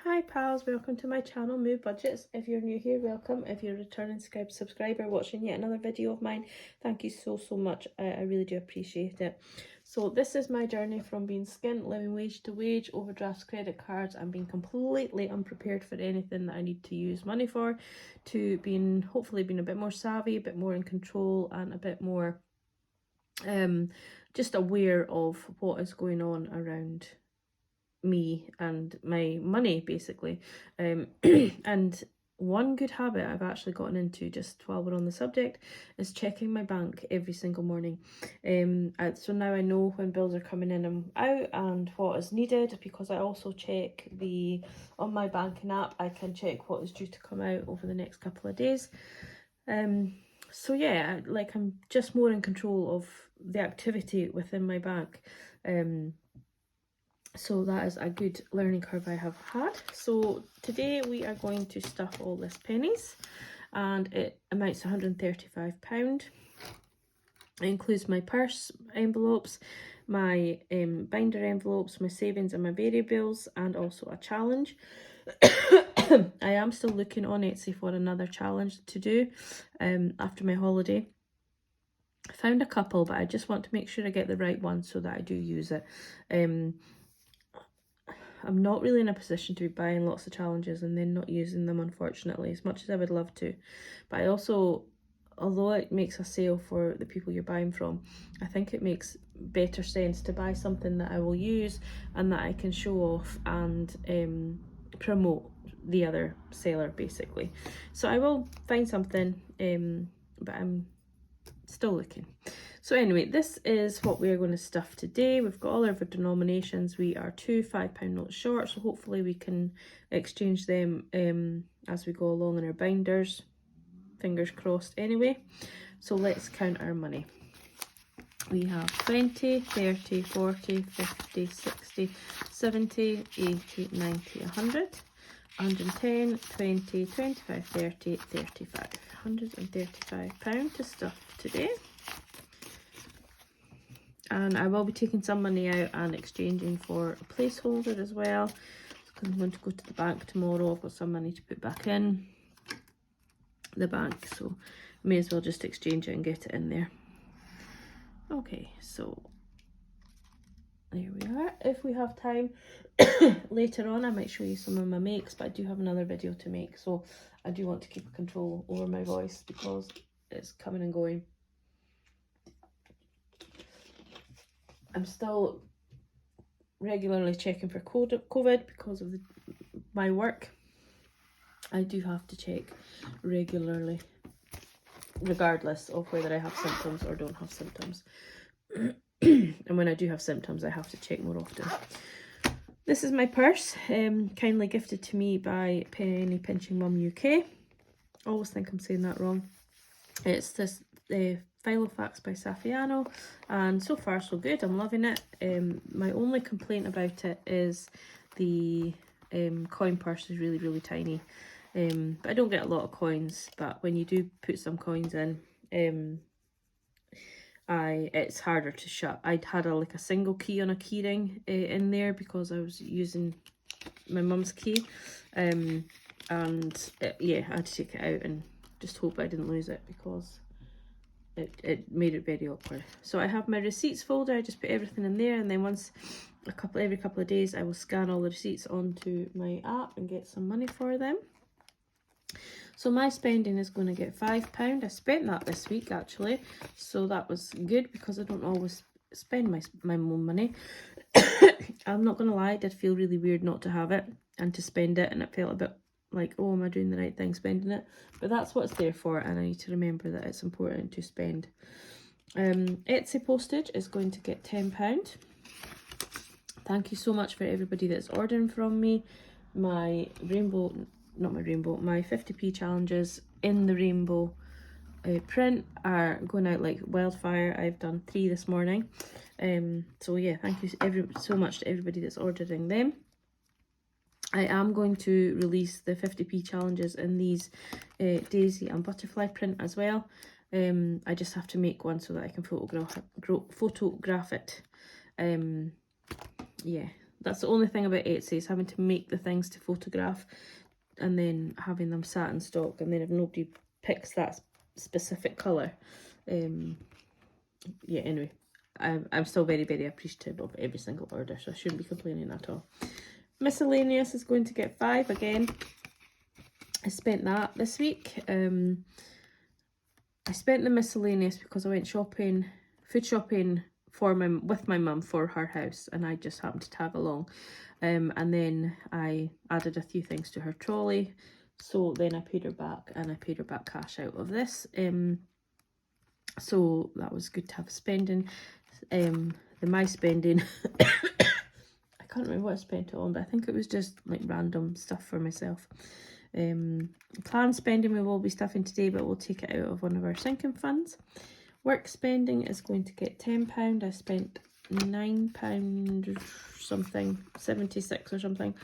Hi pals, welcome to my channel Move Budgets. If you're new here, welcome. If you're a returning subscriber watching yet another video of mine, thank you so much. I really do appreciate it. So this is my journey from being skint, living wage to wage, overdrafts, credit cards, and being completely unprepared for anything that I need to use money for, to hopefully being a bit more savvy, a bit more in control, and a bit more just aware of what is going on around me and my money, basically. And one good habit I've actually gotten into, just while we're on the subject, is checking my bank every single morning. So now I know when bills are coming in and out and what is needed, because I also check on my banking app, I can check what is due to come out over the next couple of days. So yeah, like, I'm just more in control of the activity within my bank. So that is a good learning curve I have had. So today we are going to stuff all this pennies, and it amounts to £135. It includes my purse envelopes, my binder envelopes, my savings and my variables, and also a challenge. I am still looking on Etsy for another challenge to do after my holiday. I found a couple, but I just want to make sure I get the right one so that I do use it. I'm not really in a position to be buying lots of challenges and then not using them, unfortunately, as much as I would love to. But I also, although it makes a sale for the people you're buying from, I think it makes better sense to buy something that I will use and that I can show off and promote the other seller, basically. So I will find something, but I'm still looking. So anyway, this is what we're going to stuff today. We've got all of our denominations. We are 2 £5 notes short, so hopefully we can exchange them as we go along in our binders. Fingers crossed anyway. So let's count our money. We have 20, 30, 40, 50, 60, 70, 80, 90, 100. 110, 20, 25, 30, 35. £135 to stuff today. And I will be taking some money out and exchanging for a placeholder as well. I'm going to go to the bank tomorrow. I've got some money to put back in the bank, so I may as well just exchange it and get it in there. Okay, so there we are. If we have time later on, I might show you some of my makes, but I do have another video to make, so I do want to keep control over my voice because it's coming and going. I'm still regularly checking for COVID because of my work. I do have to check regularly, regardless of whether I have symptoms or don't have symptoms. And when I do have symptoms, I have to check more often. This is my purse, kindly gifted to me by Penny Pinching Mum UK. Always think I'm saying that wrong. It's this Filofax by Saffiano, and so far so good. I'm loving it. My only complaint about it is the coin purse is really tiny. But I don't get a lot of coins, but when you do put some coins in, it's harder to shut. I'd had a single key on a keyring in there because I was using my mum's key, and yeah, I had to take it out and just hope I didn't lose it because it made it very awkward. So I have my receipts folder. I just put everything in there, and then every couple of days I will scan all the receipts onto my app and get some money for them. So my spending is going to get £5. I spent that this week actually, so that was good because I don't always spend my own money. I'm not going to lie, I did feel really weird not to have it and to spend it, and it felt a bit like, oh, am I doing the right thing spending it? But that's what it's there for, and I need to remember that it's important to spend. Etsy postage is going to get £10. Thank you so much for everybody that's ordering from me. My 50p challenges in the rainbow print are going out like wildfire. I've done 3 this morning. So yeah, thank you so much to everybody that's ordering them. I am going to release the 50p challenges in these daisy and butterfly print as well. I just have to make one so that I can photograph it. Yeah, That's the only thing about Etsy, is having to make the things to photograph and then having them sat in stock, and then if nobody picks that specific colour. Yeah, anyway, I'm still very, very appreciative of every single order, so I shouldn't be complaining at all. Miscellaneous is going to get 5 again. I spent that this week. I spent the miscellaneous because I went shopping, food shopping with my mum for her house, and I just happened to tag along. And then I added a few things to her trolley, so then I paid her back, and I paid her back cash out of this. So that was good to have spending. My spending, I can't remember what I spent it on, but I think it was just like random stuff for myself. Planned spending we will be stuffing today, but we'll take it out of one of our sinking funds. Work spending is going to get £10. I spent £9 something, 76 or something.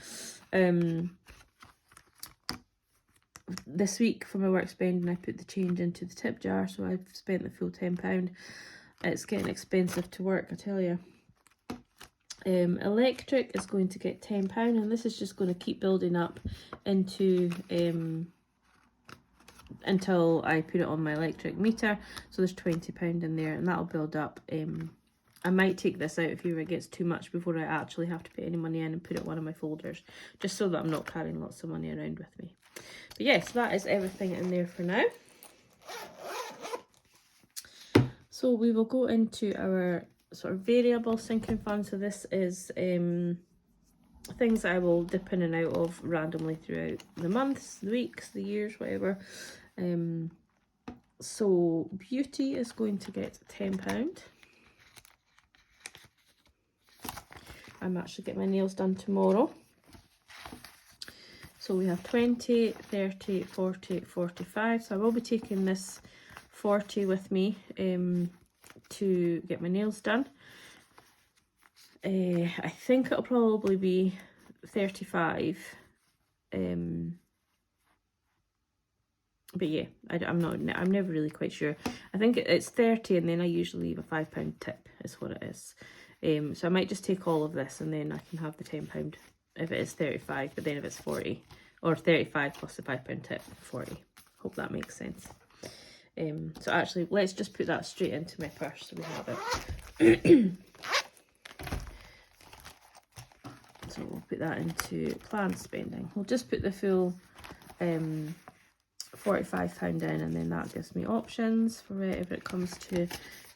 This week for my work spending, I put the change into the tip jar, so I've spent the full £10. It's getting expensive to work, I tell you. Electric is going to get £10, and this is just going to keep building up into until I put it on my electric meter. So there's £20 in there, and that'll build up. I might take this out if it gets too much before I actually have to put any money in and put it in one of my folders, just so that I'm not carrying lots of money around with me. But yes, that is everything in there for now. So we will go into our sort of variable sinking fund. So this is things I will dip in and out of randomly throughout the months, the weeks, the years, whatever. So beauty is going to get £10. I'm actually getting my nails done tomorrow. So we have 20, 30, 40, 45. So I will be taking this 40 with me to get my nails done. I think it'll probably be 35. But yeah, I'm never really quite sure. I think it's 30, and then I usually leave a £5 tip is what it is. So I might just take all of this, and then I can have the £10 if it is 35, but then if it's 40, or 35 plus the £5 tip, 40. Hope that makes sense. So actually, let's just put that straight into my purse so we have it. So we'll put that into planned spending. We'll just put the full £45 in, and then that gives me options for whatever it comes to,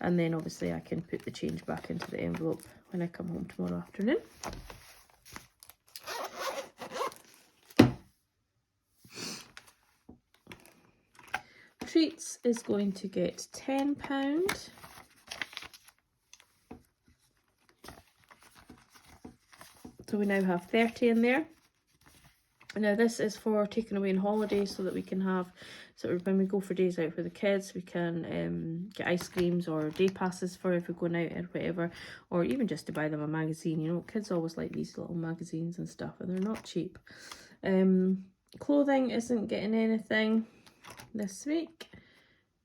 and then obviously I can put the change back into the envelope when I come home tomorrow afternoon. Treats is going to get £10. So we now have 30 in there. Now this is for taking away on holidays, so that we can have, sort of when we go for days out for the kids, we can get ice creams or day passes for if we're going out or whatever, or even just to buy them a magazine. You know, kids always like these little magazines and stuff, and they're not cheap. Clothing isn't getting anything this week.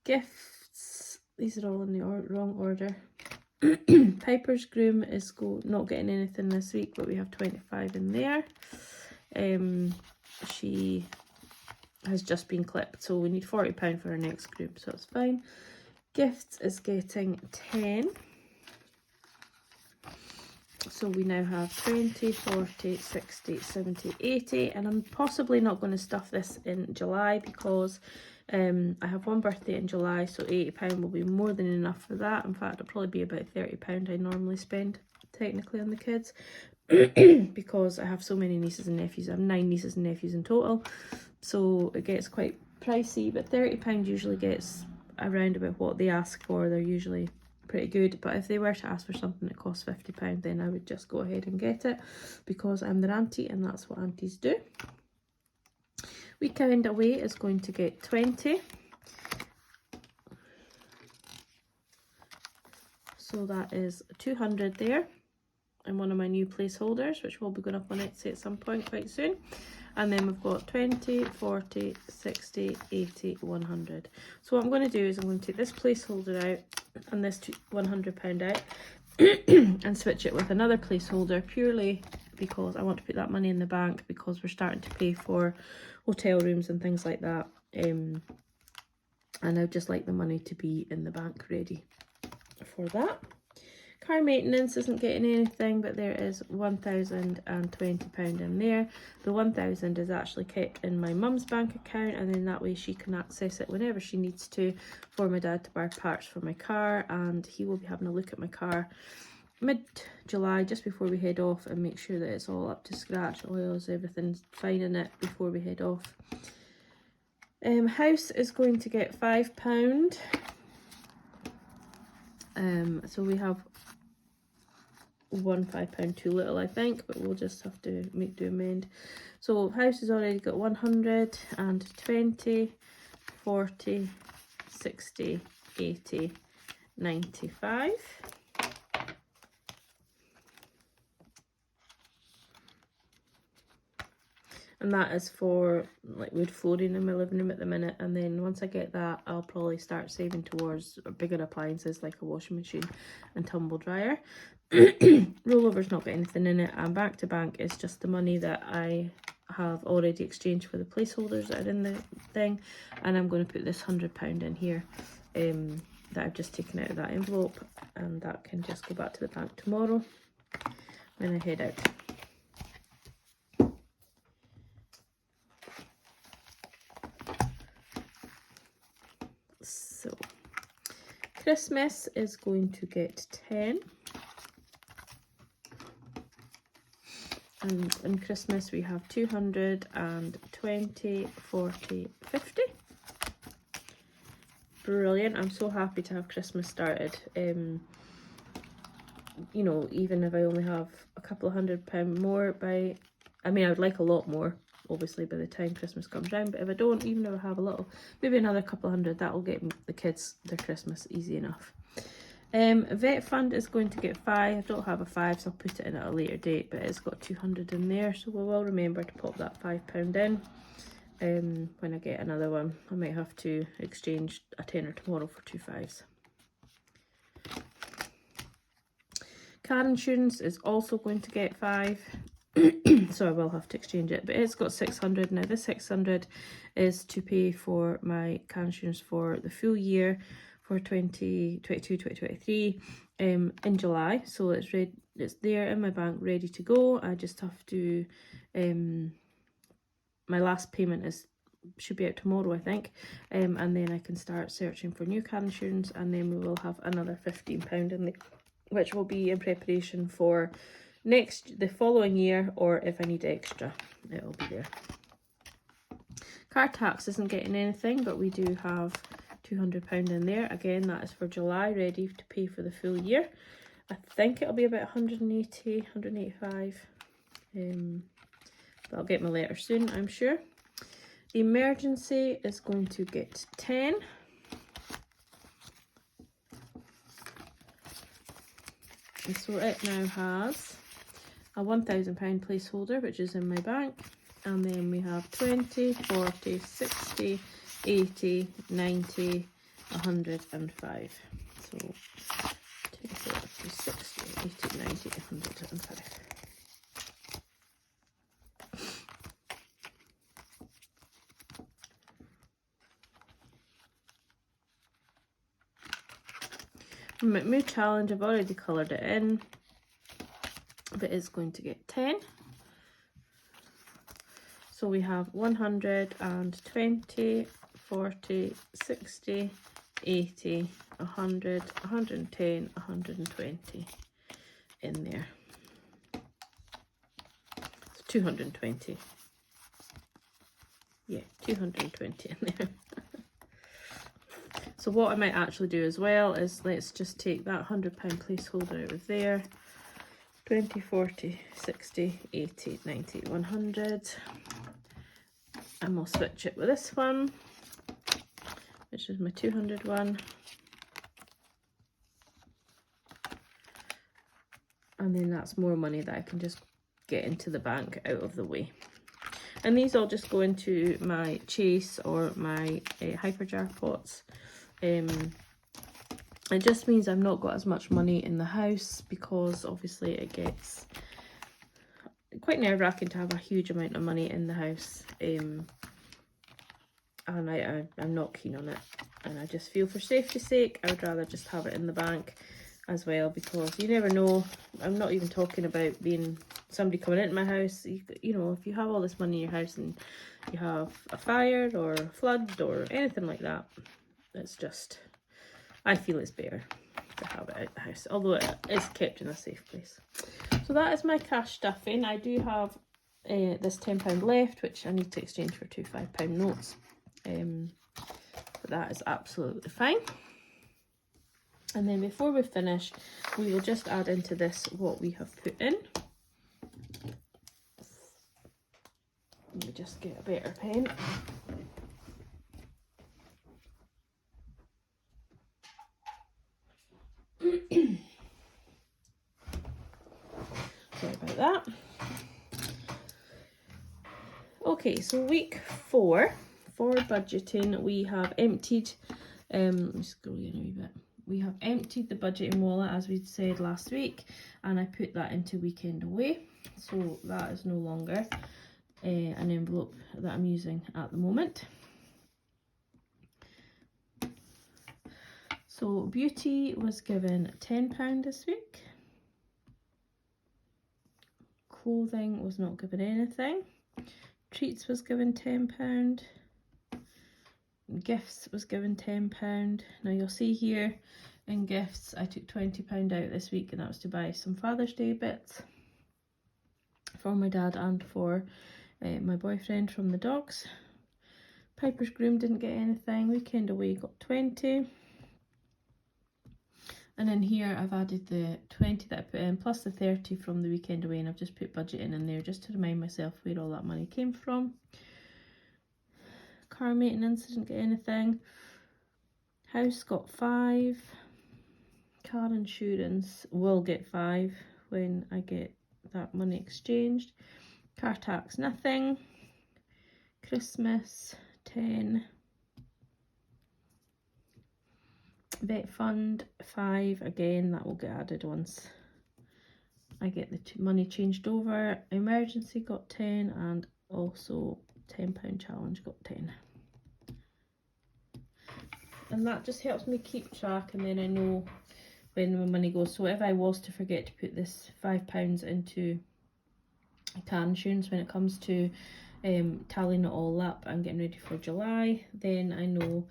Gifts, these are all in the wrong order. Piper's groom is not getting anything this week, but we have 25 in there. She has just been clipped, so we need £40 for her next group, so it's fine. Gifts is getting 10. So we now have 20, 40, 60, 70, 80, and I'm possibly not going to stuff this in July because I have one birthday in July, so £80 will be more than enough for that. In fact, it'll probably be about £30 I normally spend technically on the kids because I have so many nieces and nephews. I have 9 nieces and nephews in total, so it gets quite pricey, but £30 usually gets around about what they ask for. They're usually pretty good, but if they were to ask for something that costs £50, then I would just go ahead and get it because I'm their auntie and that's what aunties do. Weekend away is going to get 20. So that is 200 there. And one of my new placeholders, which will be going up on Etsy at some point quite soon. And then we've got 20, 40, 60, 80, 100. So what I'm going to do is I'm going to take this placeholder out and this £100 out and switch it with another placeholder purely because I want to put that money in the bank because we're starting to pay for hotel rooms and things like that. And I'd just like the money to be in the bank ready for that. Car maintenance isn't getting anything, but there is £1,020 in there. The 1,000 is actually kept in my mum's bank account, and then that way she can access it whenever she needs to for my dad to buy parts for my car, and he will be having a look at my car mid-July just before we head off and make sure that it's all up to scratch, oils, everything's fine in it before we head off. House is going to get £5. So we have one £5 too little, I think, but we'll just have to do amend. So house has already got 100 and 20, 40, 60, 80, 95. And that is for like wood flooring in my living room at the minute. And then once I get that, I'll probably start saving towards bigger appliances like a washing machine and tumble dryer. Rollover's not got anything in it, and bank to bank is just the money that I have already exchanged for the placeholders that are in the thing. And I'm going to put this £100 in here that I've just taken out of that envelope, and that can just go back to the bank tomorrow when I head out. So Christmas is going to get 10. And in Christmas we have 220, 40, 50. Brilliant. I'm so happy to have Christmas started. You know, even if I only have a couple of £100 more I would like a lot more, obviously, by the time Christmas comes round, but if I don't, even if I have a little, maybe another couple of hundred, that will get the kids their Christmas easy enough. Vet fund is going to get 5. I don't have a 5, so I'll put it in at a later date, but it's got 200 in there, so we will remember to pop that £5 in. When I get another one, I might have to exchange a tenner tomorrow for 2 5s. Car insurance is also going to get 5. So I will have to exchange it, but it's got 600. Now this 600 is to pay for my car insurance for the full year for 2022, 2023 in July. So it's there in my bank ready to go. I just have to my last payment should be out tomorrow, I think, and then I can start searching for new car insurance, and then we will have another £15 in there, which will be in preparation for the following year, or if I need extra, it'll be there. Car tax isn't getting anything, but we do have £200 in there. Again, that is for July, ready to pay for the full year. I think it'll be about 180, 185. But I'll get my letter soon, I'm sure. Emergency is going to get 10. And so it now has a £1,000 placeholder, which is in my bank, and then we have 20, 40, 60, 80, 90, 105. So 20, 40, 60, 80, 90, 105. My mood challenge, I've already coloured it in, but it's going to get 10. So we have 120, 40, 60, 80, 100, 110, 120 in there. So 220. Yeah, 220 in there. So what I might actually do as well is let's just take that £100 placeholder out of there. 20, 40, 60, 80, 90, 100. And we'll switch it with this one, which is my 200 one. And then that's more money that I can just get into the bank out of the way. And these all just go into my chase or my hyperjar pots. It just means I've not got as much money in the house, because obviously it gets quite nerve-wracking to have a huge amount of money in the house, and I'm not keen on it, and I just feel for safety's sake I would rather just have it in the bank as well, because you never know. I'm not even talking about being somebody coming into my house. You know, if you have all this money in your house and you have a fire or a flood or anything like that, it's just, I feel it's better to have it out the house, although it is kept in a safe place. So that is my cash stuffing. I do have this £10 left, which I need to exchange for two £5 notes, but that is absolutely fine. And then before we finish, we will just add into this what we have put in. Let me just get a better pen. Sorry about that. Okay, so week 4 for budgeting, we have emptied, let me scroll in a wee bit. We have emptied the budgeting wallet, as we said last week, and I put that into weekend away. So that is no longer an envelope that I'm using at the moment. So beauty was given £10 this week. Clothing was not given anything. Treats was given £10. Gifts was given £10. Now you'll see here in gifts I took £20 out this week, and that was to buy some Father's Day bits for my dad and for my boyfriend from the dogs. Piper's Groom didn't get anything. Weekend away got 20. And then here I've added the 20 that I put in plus the 30 from the weekend away, and I've just put budgeting in there just to remind myself where all that money came from. Car maintenance didn't get anything. House got 5. Car insurance will get 5 when I get that money exchanged. Car tax, nothing. Christmas, 10. Vet fund, 5. Again, that will get added once I get the money changed over. Emergency got 10, and also £10 challenge got 10. And that just helps me keep track, and then I know when my money goes. So if I was to forget to put this £5 into car insurance when it comes to tallying it all up and getting ready for July, then I know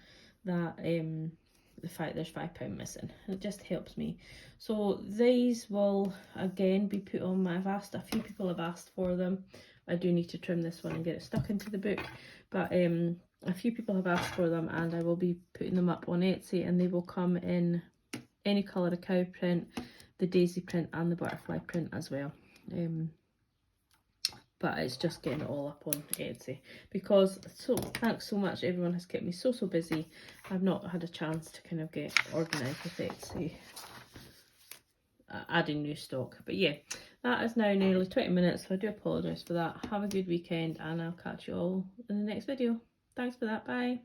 that there's £5 missing. It just helps me. So these will again be put on my, a few people have asked for them. I do need to trim this one and get it stuck into the book, but a few people have asked for them, and I will be putting them up on Etsy, and they will come in any colour of cow print, the daisy print and the butterfly print as well. But it's just getting it all up on Etsy, because thanks so much, everyone has kept me so busy. I've not had a chance to kind of get organised with Etsy, adding new stock. But yeah, that is now nearly 20 minutes, so I do apologise for that. Have a good weekend, and I'll catch you all in the next video. Thanks for that, bye.